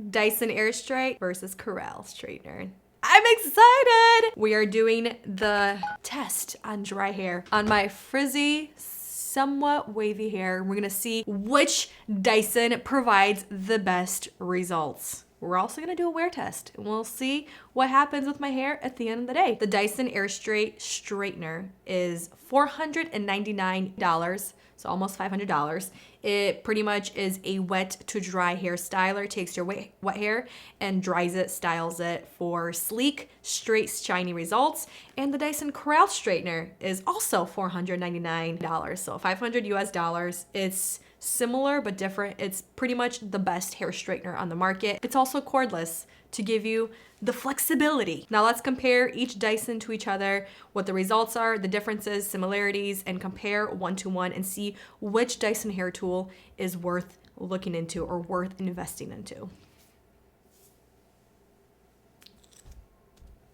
Dyson Airstrait versus Corrale straightener. I'm excited! We are doing the test on dry hair. On my frizzy, somewhat wavy hair, we're gonna see which Dyson provides the best results. We're also gonna do a wear test and we'll see what happens with my hair at the end of the day. The Dyson Airstrait straightener is $499, so almost $500. It pretty much is a wet to dry hair styler. It takes your wet hair and dries it, styles it for sleek, straight, shiny results. And the Dyson Corrale straightener is also $499, so $500 US. It's similar but different. It's pretty much the best hair straightener on the market. It's also cordless to give you the flexibility. Now let's compare each Dyson to each other, what the results are, the differences, similarities, and compare one to one and see which Dyson hair tool is worth looking into or worth investing into.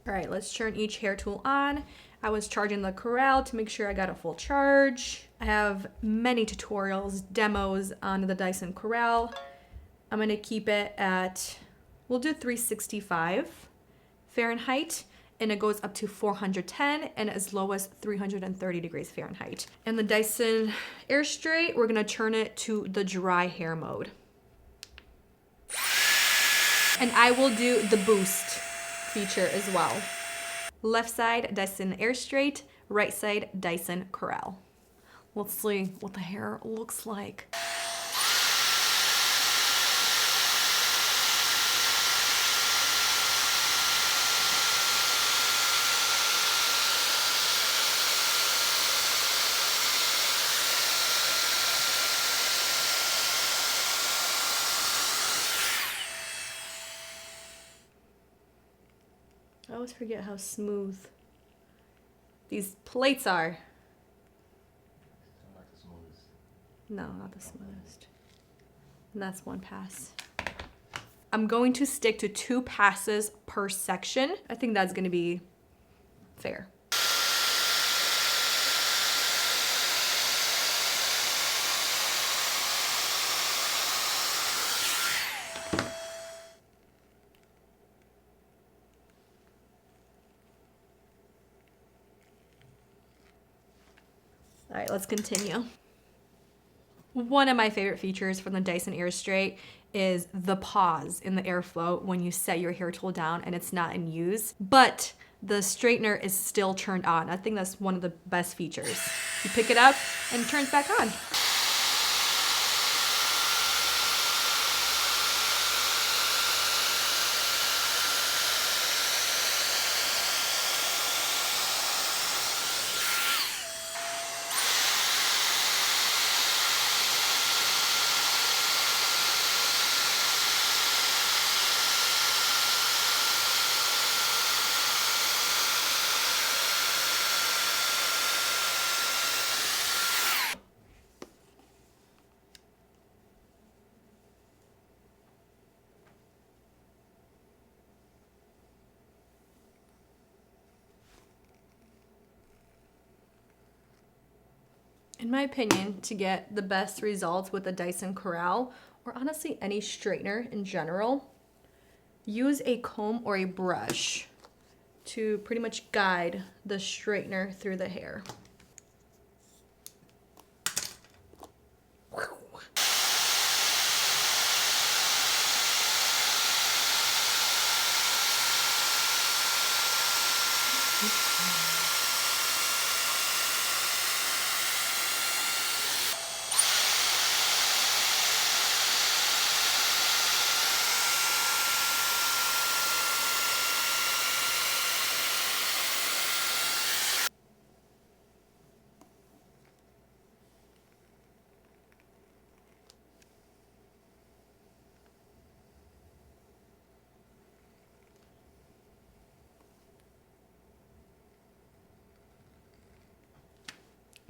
All right, let's turn each hair tool on. I was charging the Corrale to make sure I got a full charge. I have many tutorials, demos on the Dyson Corrale. I'm gonna keep it at, we'll do 365 Fahrenheit, and it goes up to 410 and as low as 330 degrees Fahrenheit. And the Dyson Airstrait, we're gonna turn it to the dry hair mode. And I will do the boost feature as well. Left side, Dyson Airstrait, right side, Dyson Corrale. Let's see what the hair looks like. I always forget how smooth these plates are. Not the smoothest. No, not the smoothest. And that's one pass. I'm going to stick to 2 passes per section. I think that's gonna be fair. All right, let's continue. One of my favorite features from the Dyson Airstrait is the pause in the airflow when you set your hair tool down and it's not in use, but the straightener is still turned on. I think that's one of the best features. You pick it up and it turns back on. In my opinion, to get the best results with the Dyson Corrale, or honestly any straightener in general, use a comb or a brush to pretty much guide the straightener through the hair.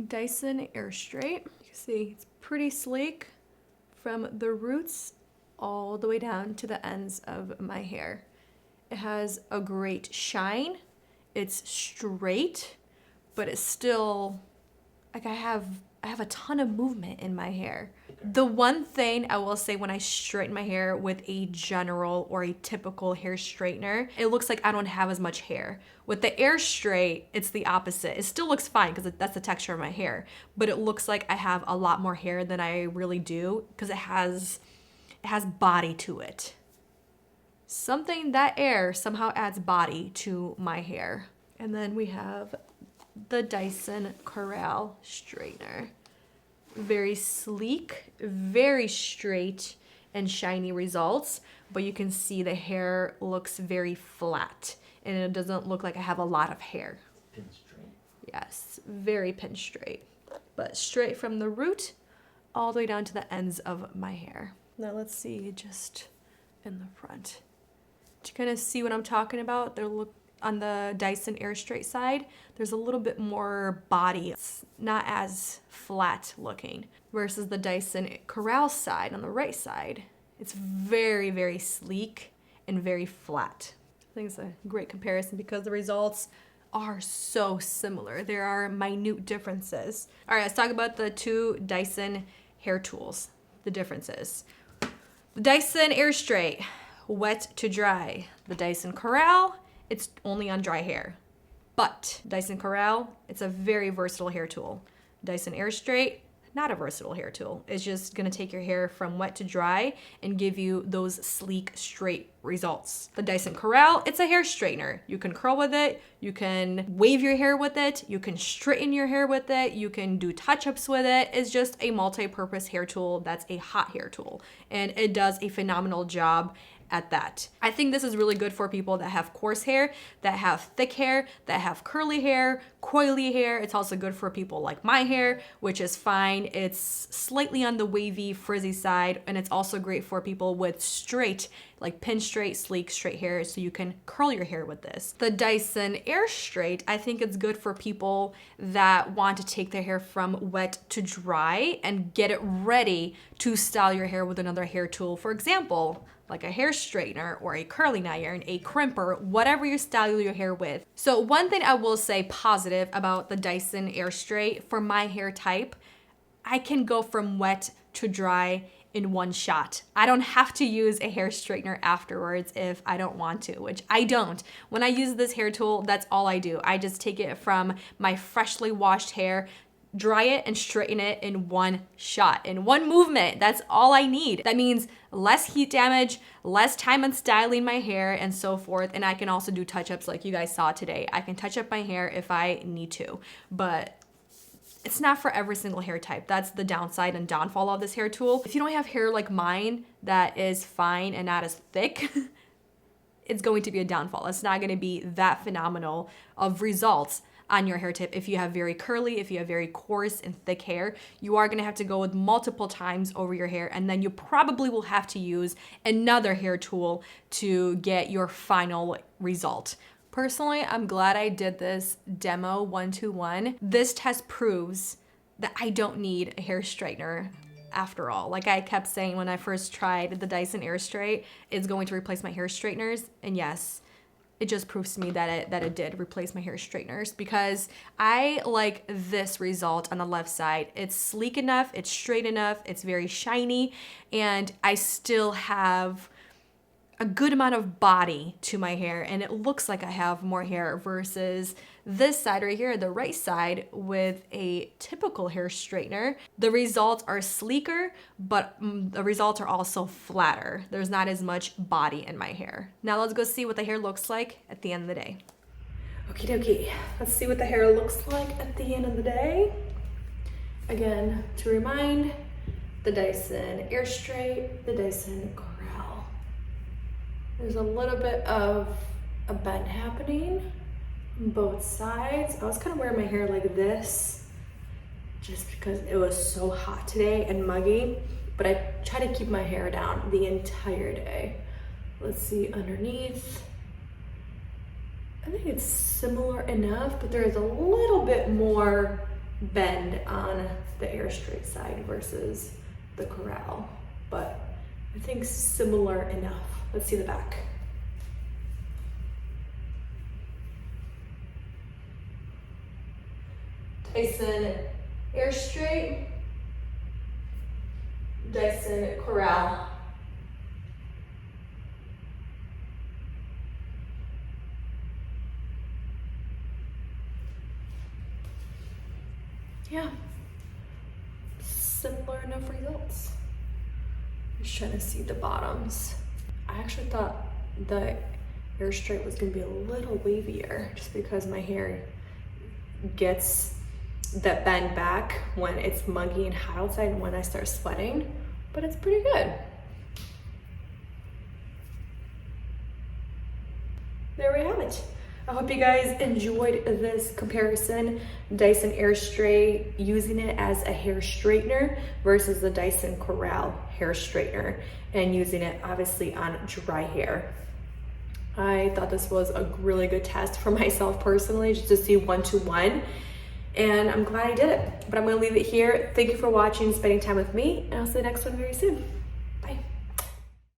Dyson Airstrait. You can see it's pretty sleek from the roots all the way down to the ends of my hair. It has a great shine. It's straight, but it's still like I have I have a ton of movement in my hair. The one thing I will say when I straighten my hair with a general or a typical hair straightener, it looks like I don't have as much hair. With the Airstrait, it's the opposite. It still looks fine because that's the texture of my hair, but it looks like I have a lot more hair than I really do because it has body to it. Something that air somehow adds body to my hair. And then we have the Dyson Corrale straightener. Very sleek, very straight and shiny results, but you can see the hair looks very flat and it doesn't look like I have a lot of hair. Pin straight. Yes, very pin straight, but straight from the root all the way down to the ends of my hair. Now let's see just in the front. To kind of see what I'm talking about, on the Dyson Airstrait side, there's a little bit more body. It's not as flat looking. Versus the Dyson Corrale side, on the right side, it's very, very sleek and very flat. I think it's a great comparison because the results are so similar. There are minute differences. All right, let's talk about the two Dyson hair tools, the differences. The Dyson Airstrait, wet to dry. The Dyson Corrale, it's only on dry hair. But Dyson Corrale, it's a very versatile hair tool. Dyson Airstrait, not a versatile hair tool. It's just gonna take your hair from wet to dry and give you those sleek, straight results. The Dyson Corrale, it's a hair straightener. You can curl with it, you can wave your hair with it, you can straighten your hair with it, you can do touch-ups with it. It's just a multi-purpose hair tool that's a hot hair tool. And it does a phenomenal job at that. I think this is really good for people that have coarse hair, that have thick hair, that have curly hair, coily hair. It's also good for people like my hair, which is fine. It's slightly on the wavy, frizzy side, and it's also great for people with straight, like pin straight, sleek, straight hair, so you can curl your hair with this. The Dyson Airstrait, I think it's good for people that want to take their hair from wet to dry and get it ready to style your hair with another hair tool. For example, like a hair straightener or a curling iron, a crimper, whatever you style your hair with. So one thing I will say positive about the Dyson Airstrait for my hair type, I can go from wet to dry in one shot. I don't have to use a hair straightener afterwards if I don't want to, which I don't. When I use this hair tool, that's all I do. I just take it from my freshly washed hair, dry it and straighten it in one shot, in one movement. That's all I need. That means less heat damage, less time on styling my hair and so forth. And I can also do touch-ups like you guys saw today. I can touch up my hair if I need to, but it's not for every single hair type. That's the downside and downfall of this hair tool. If you don't have hair like mine that is fine and not as thick, it's going to be a downfall. It's not gonna be that phenomenal of results on your hair tip. If you have very curly, if you have very coarse and thick hair, you are gonna have to go with multiple times over your hair, and then you probably will have to use another hair tool to get your final result. Personally, I'm glad I did this demo 1-to-1. This test proves that I don't need a hair straightener after all. Like I kept saying when I first tried the Dyson Airstrait, it's going to replace my hair straighteners, and yes, it just proves to me that it did replace my hair straighteners because I like this result on the left side. It's sleek enough, it's straight enough, it's very shiny, and I still have a good amount of body to my hair, and it looks like I have more hair versus this side right here, the right side, with a typical hair straightener. The results are sleeker, but the results are also flatter. There's not as much body in my hair. Now let's go see what the hair looks like at the end of the day. Okie dokie, let's see what the hair looks like at the end of the day. Again, to remind, the Dyson Airstrait, the Dyson Corrale. There's a little bit of a bend happening on both sides. I was kind of wearing my hair like this just because it was so hot today and muggy, but I try to keep my hair down the entire day. Let's see underneath. I think it's similar enough, but there is a little bit more bend on the Airstrait side versus the Corrale, but I think similar enough. Let's see the back. Dyson Airstrait, Dyson Corrale. Yeah, similar enough results. Just trying to see the bottoms. I actually thought the Airstrait was gonna be a little wavier just because my hair gets that bend back when it's muggy and hot outside and when I start sweating, but it's pretty good. There we have it. I hope you guys enjoyed this comparison. Dyson Airstrait, using it as a hair straightener versus the Dyson Corrale hair straightener, and using it obviously on dry hair. I thought this was a really good test for myself personally, just to see 1-to-1, and I'm glad I did it. But I'm gonna leave it here. Thank you for watching, spending time with me, and I'll see you next one very soon.